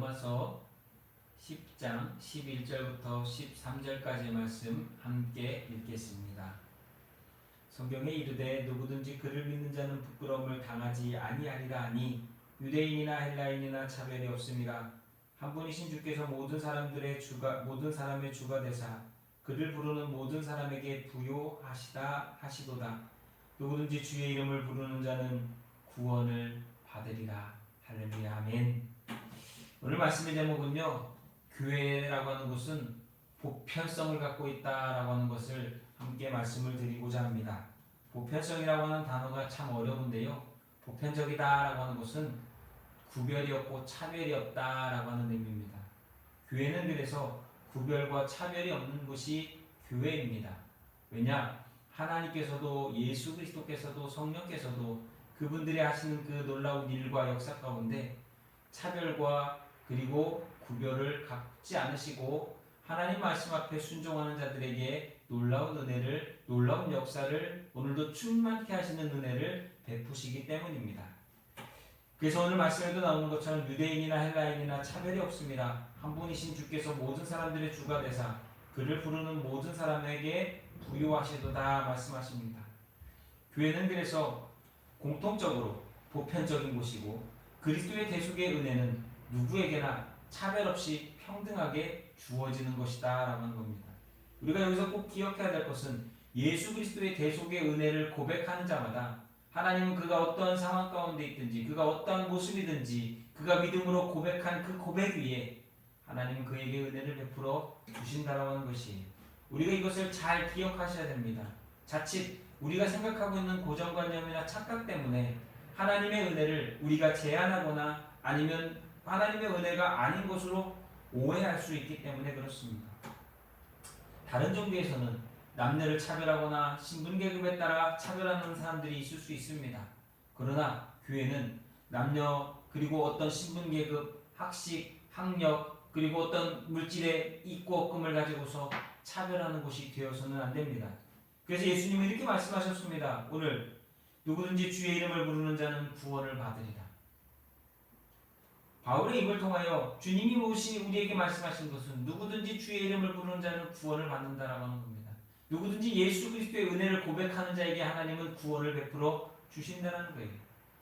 로마서 10장 11절부터 13절까지의 말씀 함께 읽겠습니다. 성경에 이르되 누구든지 그를 믿는 자는 부끄러움을 당하지 아니하리라 하니 유대인이나 헬라인이나 차별이 없음이라. 한 분이신 주께서 모든 사람의 주가 되사 그를 부르는 모든 사람에게 부요하시다 하시도다. 누구든지 주의 이름을 부르는 자는 구원을 받으리라. 할렐루야. 아멘. 오늘 말씀의 제목은요, 교회라고 하는 것은 보편성을 갖고 있다라고 하는 것을 함께 말씀을 드리고자 합니다. 보편성이라고 하는 단어가 참 어려운데요, 보편적이다라고 하는 것은 구별이 없고 차별이 없다라고 하는 의미입니다. 교회는 그래서 구별과 차별이 없는 것이 교회입니다. 왜냐? 하나님께서도 예수 그리스도께서도 성령께서도 그분들이 하시는 그 놀라운 일과 역사 가운데 차별과 그리고 구별을 갖지 않으시고 하나님 말씀 앞에 순종하는 자들에게 놀라운 은혜를, 놀라운 역사를 오늘도 충만케 하시는 은혜를 베푸시기 때문입니다. 그래서 오늘 말씀에도 나오는 것처럼 유대인이나 헬라인이나 차별이 없습니다. 한 분이신 주께서 모든 사람들의 주가 되사 그를 부르는 모든 사람에게 부요하시도다 말씀하십니다. 교회는 그래서 공통적으로 보편적인 곳이고 그리스도의 대속의 은혜는 누구에게나 차별 없이 평등하게 주어지는 것이다 라고 하는 겁니다. 우리가 여기서 꼭 기억해야 될 것은 예수 그리스도의 대속의 은혜를 고백하는 자마다 하나님은 그가 어떠한 상황 가운데 있든지 그가 어떠한 모습이든지 그가 믿음으로 고백한 그 고백 위에 하나님은 그에게 은혜를 베풀어 주신다라고 하는 것이, 우리가 이것을 잘 기억하셔야 됩니다. 자칫 우리가 생각하고 있는 고정관념이나 착각 때문에 하나님의 은혜를 우리가 제한하거나 아니면 하나님의 은혜가 아닌 것으로 오해할 수 있기 때문에 그렇습니다. 다른 종교에서는 남녀를 차별하거나 신분계급에 따라 차별하는 사람들이 있을 수 있습니다. 그러나 교회는 남녀 그리고 어떤 신분계급, 학식, 학력 그리고 어떤 물질의 있고 없음을 가지고서 차별하는 곳이 되어서는 안 됩니다. 그래서 예수님은 이렇게 말씀하셨습니다. 오늘 누구든지 주의 이름을 부르는 자는 구원을 받으리라. 바울의 입을 통하여 주님이 우리에게 말씀하신 것은 누구든지 주의 이름을 부르는 자는 구원을 받는다라고 하는 겁니다. 누구든지 예수 그리스도의 은혜를 고백하는 자에게 하나님은 구원을 베풀어 주신다는 거예요.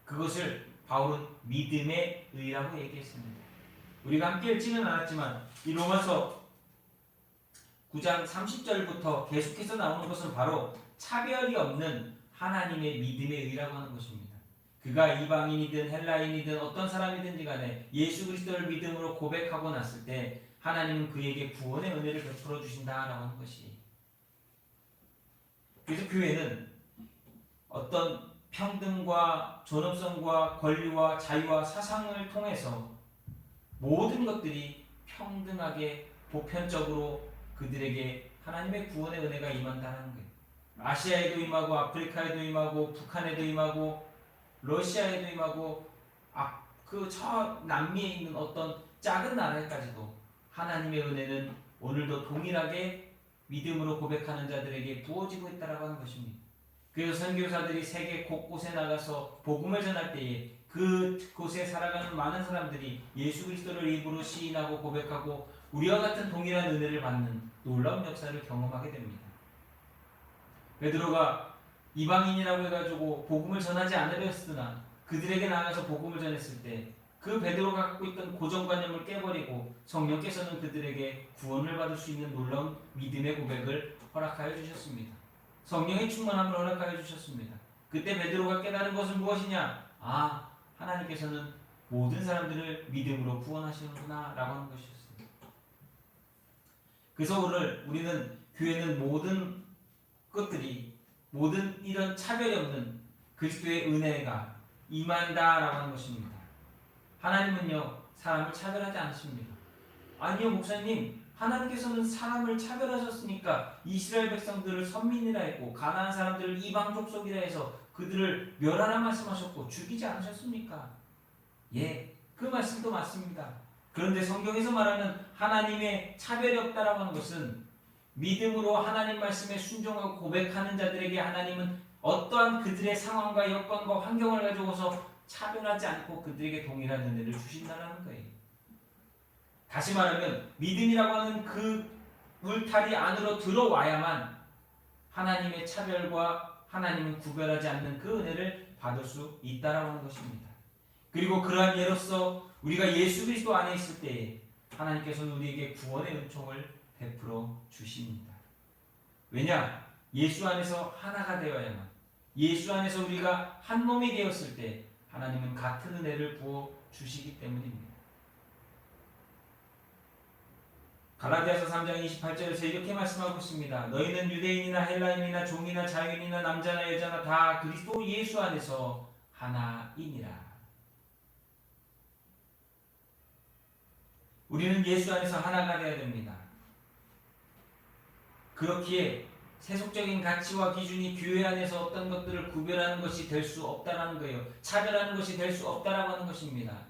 그것을 바울은 믿음의 의라고 얘기했습니다. 우리가 함께 읽지는 않았지만 이 로마서 9장 30절부터 계속해서 나오는 것은 바로 차별이 없는 하나님의 믿음의 의라고 하는 것입니다. 그가 이방인이든 헬라인이든 어떤 사람이든지 간에 예수 그리스도를 믿음으로 고백하고 났을 때 하나님은 그에게 구원의 은혜를 베풀어 주신다라고 하는 것이, 그래서 교회는 어떤 평등과 존엄성과 권리와 자유와 사상을 통해서 모든 것들이 평등하게 보편적으로 그들에게 하나님의 구원의 은혜가 임한다는 거예요. 아시아에도 임하고 아프리카에도 임하고 북한에도 임하고 러시아에도 임하고 저 남미에 있는 어떤 작은 나라에까지도 하나님의 은혜는 오늘도 동일하게 믿음으로 고백하는 자들에게 부어지고 있다라고 하는 것입니다. 그래서 선교사들이 세계 곳곳에 나가서 복음을 전할 때에 그곳에 살아가는 많은 사람들이 예수 그리스도를 입으로 시인하고 고백하고 우리와 같은 동일한 은혜를 받는 놀라운 역사를 경험하게 됩니다. 베드로가 이방인이라고 해가지고 복음을 전하지 않으렸으나 그들에게 나가서 복음을 전했을 때 그 베드로가 갖고 있던 고정관념을 깨버리고 성령께서는 그들에게 구원을 받을 수 있는 놀라운 믿음의 고백을 허락하여 주셨습니다. 성령의 충만함을 허락하여 주셨습니다. 그때 베드로가 깨달은 것은 무엇이냐? 하나님께서는 모든 사람들을 믿음으로 구원하시는구나 라고 하는 것이었습니다. 그래서 오늘 우리는 교회는 모든 것들이, 모든 이런 차별이 없는 그리스도의 은혜가 임한다라고 하는 것입니다. 하나님은요, 사람을 차별하지 않으십니다. 아니요, 목사님, 하나님께서는 사람을 차별하셨으니까 이스라엘 백성들을 선민이라 했고 가나안 사람들을 이방 족속이라 해서 그들을 멸하라 말씀하셨고 죽이지 않으셨습니까? 예, 그 말씀도 맞습니다. 그런데 성경에서 말하는 하나님의 차별이 없다라고 하는 것은 믿음으로 하나님 말씀에 순종하고 고백하는 자들에게 하나님은 어떠한 그들의 상황과 여건과 환경을 가지고서 차별하지 않고 그들에게 동일한 은혜를 주신다는 거예요. 다시 말하면 믿음이라고 하는 그 울타리 안으로 들어와야만 하나님의 차별과 하나님은 구별하지 않는 그 은혜를 받을 수 있다라고 하는 것입니다. 그리고 그러한 예로서 우리가 예수 그리스도 안에 있을 때에 하나님께서는 우리에게 구원의 은총을 베풀어 주십니다. 왜냐? 예수 안에서 하나가 되어야만, 예수 안에서 우리가 한 몸이 되었을 때 하나님은 같은 은혜를 부어 주시기 때문입니다. 갈라디아서 3장 28절에서 이렇게 말씀하고 있습니다. 너희는 유대인이나 헬라인이나 종이나 자유인이나 남자나 여자나 다 그리스도 예수 안에서 하나이니라. 우리는 예수 안에서 하나가 되어야 됩니다. 그렇기에 세속적인 가치와 기준이 교회 안에서 어떤 것들을 구별하는 것이 될 수 없다라는 거예요. 차별하는 것이 될 수 없다라고 하는 것입니다.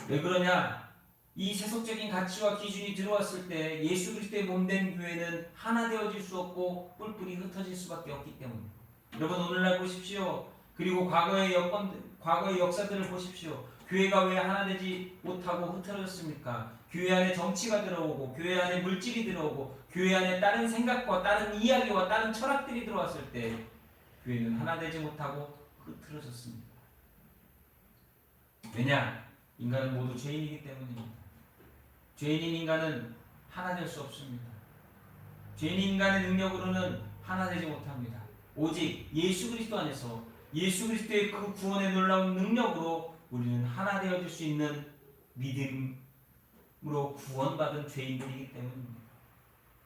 왜 그러냐? 이 세속적인 가치와 기준이 들어왔을 때 예수 그리스도의 몸된 교회는 하나 되어질 수 없고 뿔뿔이 흩어질 수밖에 없기 때문입니다. 여러분 오늘날 보십시오. 그리고 과거의 역사들을 보십시오. 교회가 왜 하나 되지 못하고 흩어졌습니까? 교회 안에 정치가 들어오고 교회 안에 물질이 들어오고 교회 안에 다른 생각과 다른 이야기와 다른 철학들이 들어왔을 때 교회는 하나 되지 못하고 흐트러졌습니다. 왜냐? 인간은 모두 죄인이기 때문입니다. 죄인인 인간은 하나 될 수 없습니다. 죄인인 인간의 능력으로는 하나 되지 못합니다. 오직 예수 그리스도 안에서 예수 그리스도의 그 구원의 놀라운 능력으로 우리는 하나 되어질 수 있는 믿음으로 구원받은 죄인들이기 때문입니다.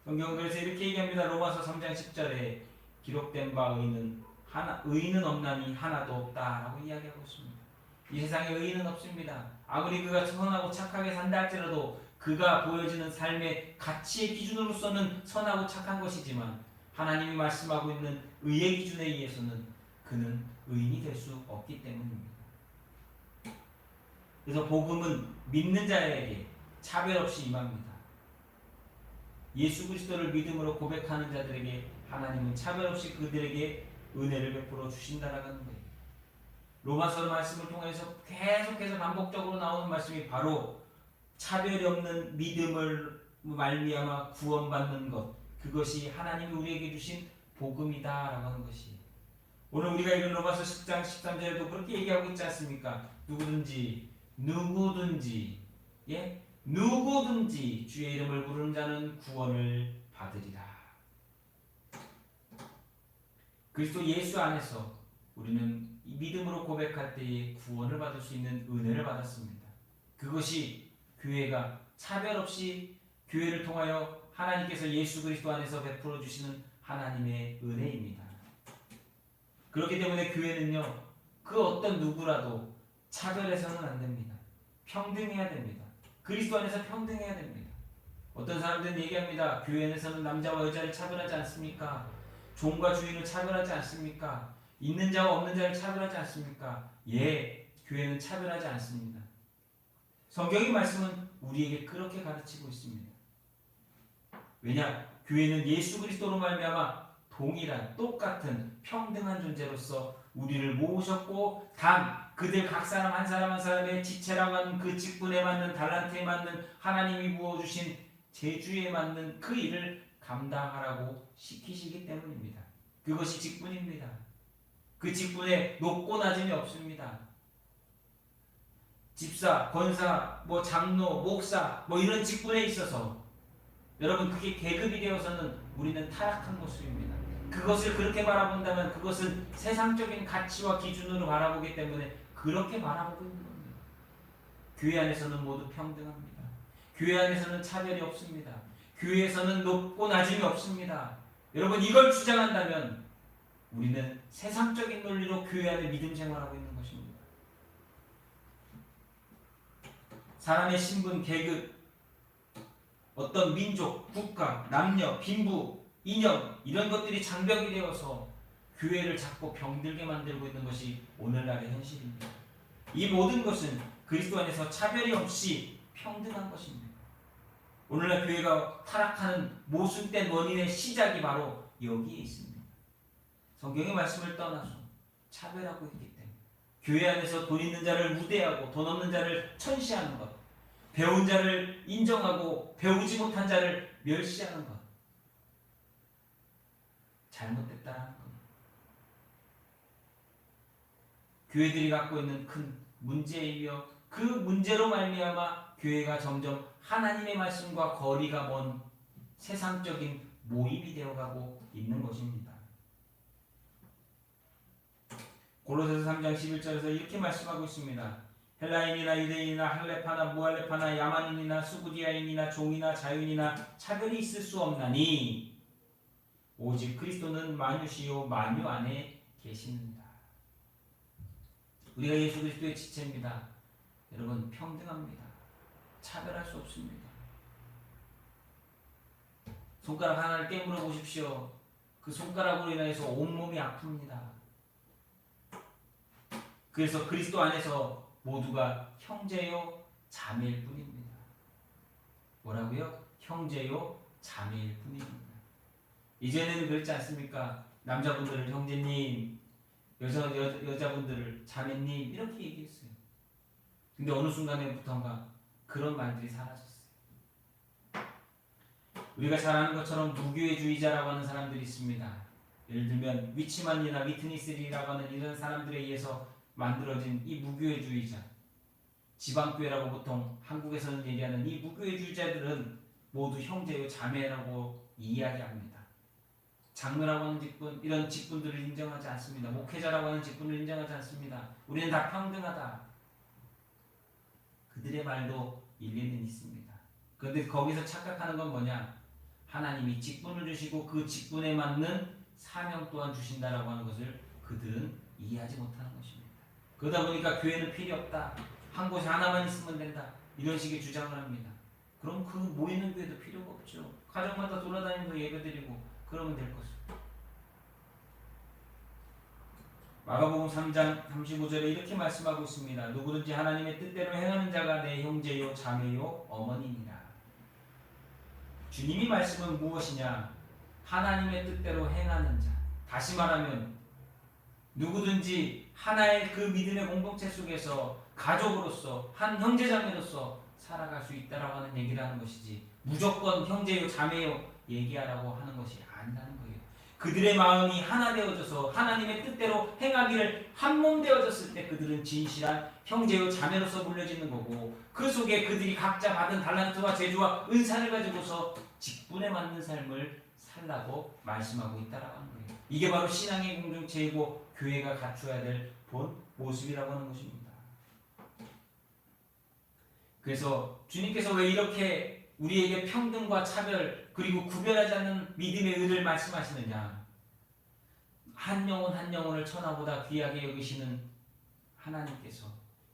성경은 그래서 이렇게 얘기합니다. 로마서 3장 10절에 기록된 바 의인은 없나니 하나도 없다라고 이야기하고 있습니다. 이 세상에 의인은 없습니다. 아무리 그가 선하고 착하게 산다 할지라도 그가 보여지는 삶의 가치의 기준으로서는 선하고 착한 것이지만 하나님이 말씀하고 있는 의의 기준에 의해서는 그는 의인이 될 수 없기 때문입니다. 그래서 복음은 믿는 자에게 차별 없이 임합니다. 예수 그리스도를 믿음으로 고백하는 자들에게 하나님은 차별 없이 그들에게 은혜를 베풀어 주신다라는 거예요. 로마서 말씀을 통해서 계속해서 반복적으로 나오는 말씀이 바로 차별이 없는 믿음을 말미암아 구원받는 것, 그것이 하나님이 우리에게 주신 복음이다라고 하는 것이. 오늘 우리가 읽은 로마서 10장 13절에도 그렇게 얘기하고 있지 않습니까? 누구든지 주의 이름을 부르는 자는 구원을 받으리라. 그리스도 예수 안에서 우리는 믿음으로 고백할 때에 구원을 받을 수 있는 은혜를 받았습니다. 그것이 교회가 차별 없이 교회를 통하여 하나님께서 예수 그리스도 안에서 베풀어 주시는 하나님의 은혜입니다. 그렇기 때문에 교회는요, 그 어떤 누구라도 차별해서는 안 됩니다. 평등해야 됩니다. 그리스도 안에서 평등해야 됩니다. 어떤 사람들은 얘기합니다. 교회 안에서는 남자와 여자를 차별하지 않습니까? 종과 주인을 차별하지 않습니까? 있는 자와 없는 자를 차별하지 않습니까? 예, 교회는 차별하지 않습니다. 성경의 말씀은 우리에게 그렇게 가르치고 있습니다. 왜냐? 교회는 예수 그리스도로 말미암아 동일한 똑같은 평등한 존재로서 우리를 모으셨고 단 그들 각 사람 한 사람 한 사람의 지체라고 하는 그 직분에 맞는 달란트에 맞는 하나님이 부어주신 재주에 맞는 그 일을 감당하라고 시키시기 때문입니다. 그것이 직분입니다. 그 직분에 높고 낮음이 없습니다. 집사, 권사, 장로, 목사 이런 직분에 있어서 여러분 그게 계급이 되어서는 우리는 타락한 모습입니다. 그것을 그렇게 바라본다면 그것은 세상적인 가치와 기준으로 바라보기 때문에 그렇게 바라보고 있는 겁니다. 교회 안에서는 모두 평등합니다. 교회 안에서는 차별이 없습니다. 교회에서는 높고 낮음이 없습니다. 여러분 이걸 주장한다면 우리는 세상적인 논리로 교회 안에 믿음 생활하고 있는 것입니다. 사람의 신분, 계급, 어떤 민족, 국가, 남녀, 빈부, 이념 이런 것들이 장벽이 되어서 교회를 자꾸 병들게 만들고 있는 것이 오늘날의 현실입니다. 이 모든 것은 그리스도 안에서 차별이 없이 평등한 것입니다. 오늘날 교회가 타락하는 모순된 원인의 시작이 바로 여기에 있습니다. 성경의 말씀을 떠나서 차별하고 있기 때문에 교회 안에서 돈 있는 자를 무대하고 돈 없는 자를 천시하는 것, 배운 자를 인정하고 배우지 못한 자를 멸시하는 것, 잘못됐다는 겁니다. 교회들이 갖고 있는 큰 문제이며 그 문제로 말미암아 교회가 점점 하나님의 말씀과 거리가 먼 세상적인 모임이 되어가고 있는 것입니다. 고로새서 3장 11절에서 이렇게 말씀하고 있습니다. 헬라인이나 유대인이나 할레파나 무할레파나 야만인이나 수구디아인이나 종이나 자유인이나 차별이 있을 수 없나니 오직 그리스도는 만유시요 만유 안에 계시느니라. 우리가 예수 그리스도의 지체입니다. 여러분, 평등합니다. 차별할 수 없습니다. 손가락 하나를 깨물어 보십시오. 그 손가락으로 인해서 온몸이 아픕니다. 그래서 그리스도 안에서 모두가 형제요 자매일 뿐입니다. 뭐라고요? 형제요 자매일 뿐입니다. 이제는 그렇지 않습니까? 남자분들을 형제님, 여자분들을 자매님 이렇게 얘기했어요. 근데 어느 순간에부터인가 그런 말들이 사라졌어요. 우리가 잘 아는 것처럼 무교회주의자라고 하는 사람들이 있습니다. 예를 들면 위치만이나 위트니스리라고 하는 이런 사람들에 의해서 만들어진 이 무교회주의자, 지방교회라고 보통 한국에서는 얘기하는 이 무교회주의자들은 모두 형제요 자매라고 이야기합니다. 장로라고 하는 직분, 이런 직분들을 인정하지 않습니다. 목회자라고 하는 직분을 인정하지 않습니다. 우리는 다 평등하다. 그들의 말도 일리는 있습니다. 그런데 거기서 착각하는 건 뭐냐? 하나님이 직분을 주시고 그 직분에 맞는 사명 또한 주신다라고 하는 것을 그들은 이해하지 못하는 것입니다. 그러다 보니까 교회는 필요 없다. 한 곳에 하나만 있으면 된다. 이런 식의 주장을 합니다. 그럼 그 모이는 교회도 필요가 없죠. 가정마다 돌아다니면서 예배드리고 그러면 될 것을. 마가복음 3장 35절에 이렇게 말씀하고 있습니다. 누구든지 하나님의 뜻대로 행하는 자가 내 형제요 자매요 어머니니라. 주님이 말씀은 무엇이냐? 하나님의 뜻대로 행하는 자. 다시 말하면 누구든지 하나의 그 믿음의 공동체 속에서 가족으로서 한 형제자매로서 살아갈 수 있다라고 하는 얘기를 하는 것이지, 무조건 형제요 자매요 얘기하라고 하는 것이 아니라는 거예요. 그들의 마음이 하나 되어져서 하나님의 뜻대로 행하기를 한몸 되어졌을 때 그들은 진실한 형제요 자매로서 물려지는 거고, 그 속에 그들이 각자 받은 달란트와 재주와 은사를 가지고서 직분에 맞는 삶을 살라고 말씀하고 있다라고 하는 거예요. 이게 바로 신앙의 공동체이고 교회가 갖춰야 될 본 모습이라고 하는 것입니다. 그래서 주님께서 왜 이렇게 우리에게 평등과 차별 그리고 구별하지 않는 믿음의 의를 말씀하시느냐? 한 영혼 한 영혼을 천하보다 귀하게 여기시는 하나님께서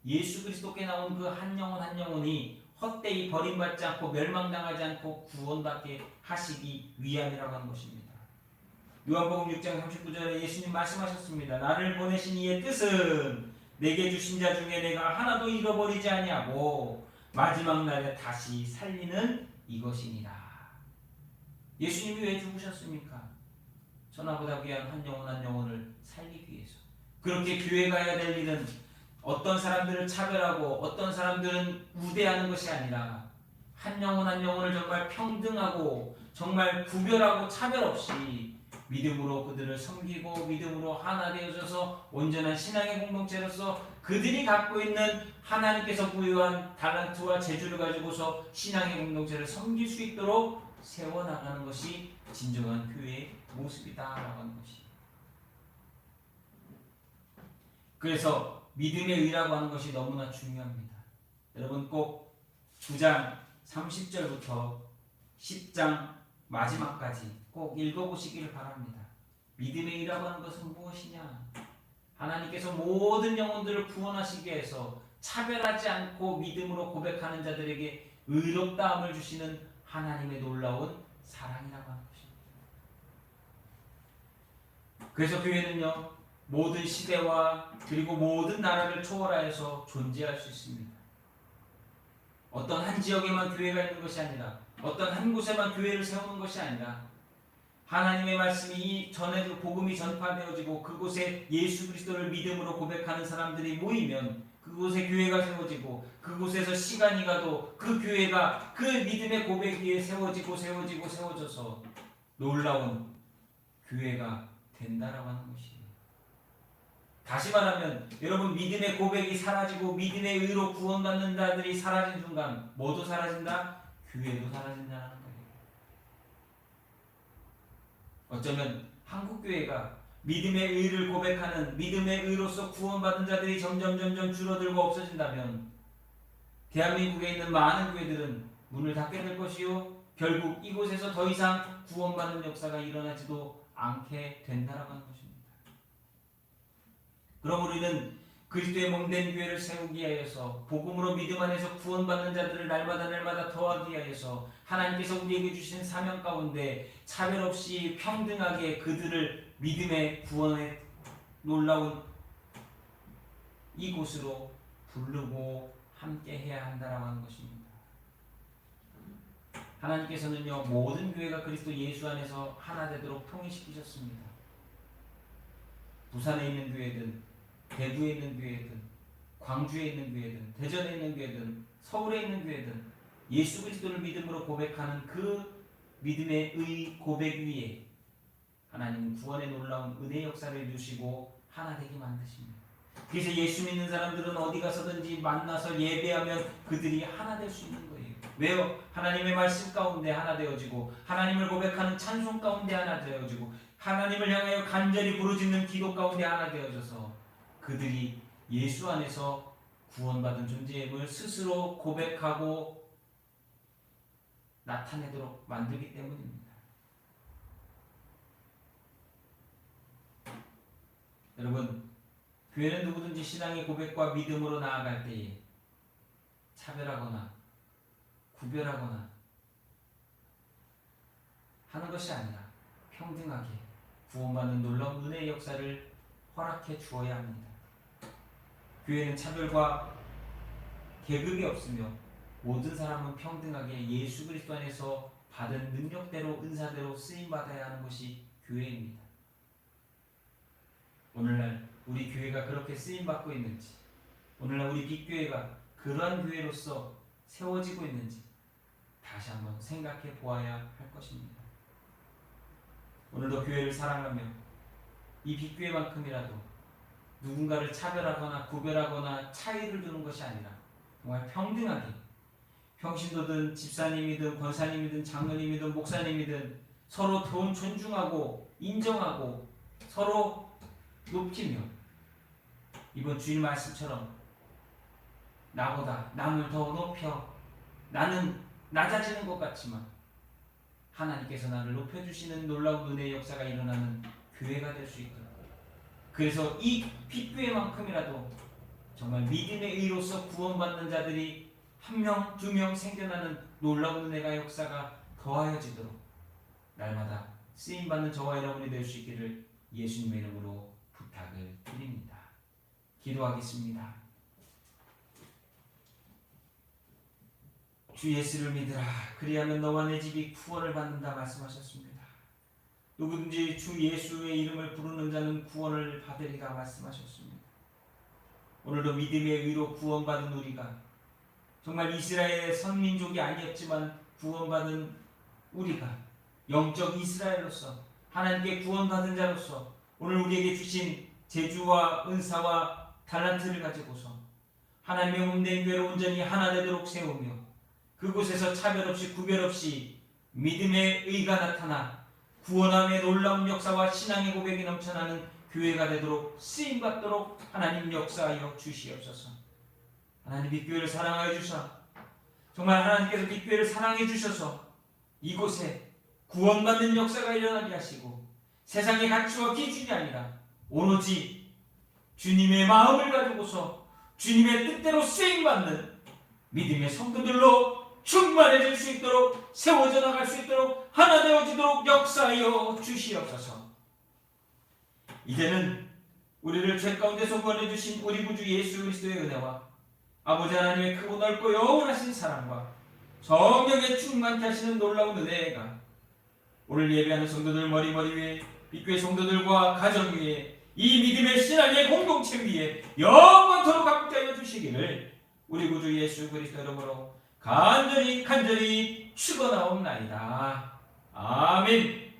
예수 그리스도께 나온 그 한 영혼 한 영혼이 헛되이 버림받지 않고 멸망당하지 않고 구원받게 하시기 위함이라고 하는 것입니다. 요한복음 6장 39절에 예수님 말씀하셨습니다. 나를 보내신 이의 뜻은 내게 주신 자 중에 내가 하나도 잃어버리지 아니하고 마지막 날에 다시 살리는 이것이니라. 예수님이 왜 죽으셨습니까? 천하보다 귀한 한 영혼 한 영혼을 살리기 위해서. 그렇게 교회가 해야 될 일은 어떤 사람들을 차별하고 어떤 사람들은 우대하는 것이 아니라 한 영혼 한 영혼을 정말 평등하고 정말 구별하고 차별 없이 믿음으로 그들을 섬기고 믿음으로 하나 되어져서 온전한 신앙의 공동체로서 그들이 갖고 있는 하나님께서 부여한 달란트와 재주를 가지고서 신앙의 공동체를 섬길 수 있도록 세워나가는 것이 진정한 교회의 모습이다라고 하는 것이. 그래서 믿음의 의라고 하는 것이 너무나 중요합니다. 여러분 꼭 9장 30절부터 10장 마지막까지 꼭 읽어보시기를 바랍니다. 믿음의 의라고 하는 것은 무엇이냐? 하나님께서 모든 영혼들을 구원하시기 위해서 차별하지 않고 믿음으로 고백하는 자들에게 의롭다함을 주시는 하나님의 놀라운 사랑이라고 하는 것입니다. 그래서 교회는요, 모든 시대와 그리고 모든 나라를 초월하여서 존재할 수 있습니다. 어떤 한 지역에만 교회가 있는 것이 아니라 어떤 한 곳에만 교회를 세우는 것이 아니라 하나님의 말씀이 전해져 복음이 전파되어지고 그곳에 예수 그리스도를 믿음으로 고백하는 사람들이 모이면 그곳에 교회가 세워지고 그곳에서 시간이 가도 그 교회가 그 믿음의 고백 위에 세워져서 놀라운 교회가 된다라고 하는 것이에요. 다시 말하면 여러분, 믿음의 고백이 사라지고 믿음의 의로 구원받는 자들이 사라진 순간 뭐도 사라진다? 교회도 사라진다는 거예요. 어쩌면 한국교회가 믿음의 의를 고백하는 믿음의 의로서 구원받은 자들이 점점 줄어들고 없어진다면 대한민국에 있는 많은 교회들은 문을 닫게 될 것이요, 결국 이곳에서 더 이상 구원받는 역사가 일어나지도 않게 된다라고 하는 것입니다. 그럼 우리는 그리스도의 몸된 교회를 세우기 위하여서 복음으로 믿음 안에서 구원받는 자들을 날마다 더하기 위하여서 하나님께서 우리에게 주신 사명 가운데 차별 없이 평등하게 그들을 믿음의 구원의 놀라운 이곳으로 부르고 함께 해야 한다라고 하는 것입니다. 하나님께서는요, 모든 교회가 그리스도 예수 안에서 하나 되도록 통일시키셨습니다. 부산에 있는 교회든 대구에 있는 교회든 광주에 있는 교회든 대전에 있는 교회든 서울에 있는 교회든 예수 그리스도를 믿음으로 고백하는 그 믿음의 의 고백 위에 하나님은 구원의 놀라운 은혜 역사를 주시고 하나 되게 만드십니다. 그래서 예수 믿는 사람들은 어디 가서든지 만나서 예배하면 그들이 하나 될 수 있는 거예요. 왜요? 하나님의 말씀 가운데 하나 되어지고 하나님을 고백하는 찬송 가운데 하나 되어지고 하나님을 향하여 간절히 부르짖는 기도 가운데 하나 되어져서 그들이 예수 안에서 구원받은 존재임을 스스로 고백하고 나타내도록 만들기 때문입니다. 여러분, 교회는 누구든지 신앙의 고백과 믿음으로 나아갈 때에 차별하거나 구별하거나 하는 것이 아니라 평등하게 구원받는 놀라운 은혜의 역사를 허락해 주어야 합니다. 교회는 차별과 계급이 없으며 모든 사람은 평등하게 예수 그리스도 안에서 받은 능력대로 은사대로 쓰임받아야 하는 것이 교회입니다. 오늘날 우리 교회가 그렇게 쓰임받고 있는지, 오늘날 우리 빛교회가 그러한 교회로서 세워지고 있는지 다시 한번 생각해 보아야 할 것입니다. 오늘도 교회를 사랑하며 이 빛교회만큼이라도 누군가를 차별하거나 구별하거나 차이를 두는 것이 아니라 정말 평등하게 평신도든 집사님이든 권사님이든 장로님이든 목사님이든 서로 존중하고 인정하고 서로 높이며 이번 주일 말씀처럼 나보다 남을 더 높여 나는 낮아지는 것 같지만 하나님께서 나를 높여주시는 놀라운 은혜의 역사가 일어나는 교회가 될 수 있도록, 그래서 이 빛교회만큼이라도 정말 믿음의 의로서 구원받는 자들이 1명, 2명 생겨나는 놀라운 은혜가 역사가 더하여지도록 날마다 쓰임받는 저와 여러분이 될 수 있기를 예수님의 이름으로 부탁을 드립니다. 기도하겠습니다. 주 예수를 믿으라. 그리하면 너와 내 집이 구원을 받는다 말씀하셨습니다. 누구든지 주 예수의 이름을 부르는 자는 구원을 받으리라 말씀하셨습니다. 오늘도 믿음의 의로 구원받은 우리가 정말 이스라엘의 선민족이 아니었지만 구원받은 우리가 영적 이스라엘로서 하나님께 구원받은 자로서 오늘 우리에게 주신 재주와 은사와 달란트를 가지고서 하나님의 몸된 교회로 온전히 하나 되도록 세우며 그곳에서 차별 없이 구별 없이 믿음의 의가 나타나 구원함의 놀라운 역사와 신앙의 고백이 넘쳐나는 교회가 되도록 쓰임받도록 하나님 역사하여 주시옵소서. 하나님 빛교회를 사랑하여 주사 정말 하나님께서 빛교회를 사랑해 주셔서 이곳에 구원받는 역사가 일어나게 하시고 세상의 가치와 기준이 아니라 오로지 주님의 마음을 가지고서 주님의 뜻대로 쓰임받는 믿음의 성도들로 충만해질 수 있도록 세워져 나갈 수 있도록 하나 되어지도록 역사하여 주시옵소서. 이제는 우리를 죄 가운데서 구원해 주신 우리 구주 예수 그리스도의 은혜와 아버지 하나님의 크고 넓고 영원하신 사랑과 성령의 충만케 하시는 놀라운 은혜가 오늘 예배하는 성도들 머리머리 위에, 빛교회 성도들과 가정 위에, 이 믿음의 신앙의 공동체 위에 영원토록 함께하여 주시기를 우리 구주 예수 그리스도 이름으로 간절히 축원하옵나이다. 아멘.